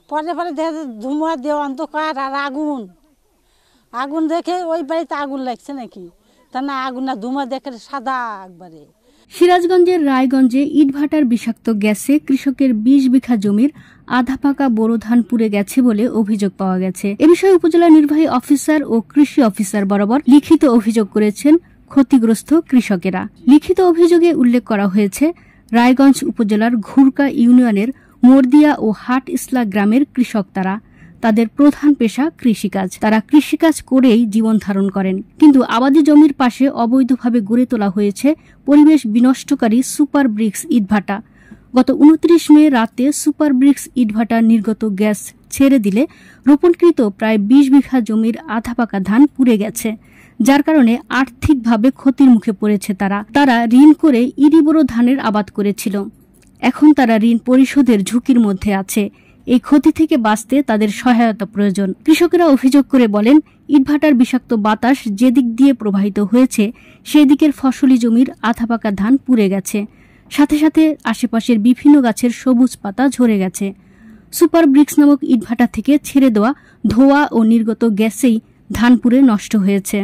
পরে পরে দেখে ধুমা দিয়ে অন্ধকার আর আগুন, আগুন দেখে ওই বাড়িতে আগুন লাগছে নাকি, তা না আগুন না, ধুমা দেখে সাদা একবারে। সিরাজগঞ্জের রায়গঞ্জে ইটভাটার বিষাক্ত গ্যাসে কৃষকের ২০ বিঘা জমির আধা পাকা বোরো ধান পুড়ে গেছে বলে অভিযোগ পাওয়া গেছে। এ বিষয়ে উপজেলা নির্বাহী অফিসার ও কৃষি অফিসার বরাবর লিখিত অভিযোগ করেছেন ক্ষতিগ্রস্ত কৃষকেরা। লিখিত অভিযোগে উল্লেখ করা হয়েছে, রায়গঞ্জ উপজেলার ঘুরকা ইউনিয়নের মর্দিয়া ও হাট ইসলা গ্রামের কৃষক তারা। তাদের প্রধান পেশা কৃষিকাজ। তারা কৃষিকাজ করেই জীবন ধারণ করেন, কিন্তু আবাদি জমির পাশে অবৈধভাবে গড়ে তোলা হয়েছে পরিবেশ বিনষ্টকারী সুপার ব্রিক্স ইটভাটা। গত ২৯ মে রাতে সুপার ব্রিক্স ইটভাটা নির্গত গ্যাস ছেড়ে দিলে রোপণকৃত প্রায় ২০ বিঘা জমির আধা পাকা ধান পুড়ে গেছে, যার কারণে আর্থিকভাবে ক্ষতির মুখে পড়েছে তারা। তারা ঋণ করে ইরিবোরো ধানের আবাদ করেছিল। এখন তারা ঋণ পরিশোধের ঝুঁকির মধ্যে আছে। এই ক্ষতি থেকে বাঁচতে তাদের সহায়তা প্রয়োজন। কৃষকেরা অভিযোগ করে বলেন, ইটভাটার বিষাক্ত বাতাস যেদিক দিয়ে প্রবাহিত হয়েছে সেই দিকের ফসলি জমির আধা পাকা ধান পুড়ে গেছে, সাথে সাথে আশেপাশের বিভিন্ন গাছের সবুজ পাতা ঝরে গেছে। সুপার ব্রিক্স নামক ইটভাটা থেকে ছেড়ে দেওয়া ধোঁয়া ও নির্গত গ্যাসেই ধান পুড়ে নষ্ট হয়েছে।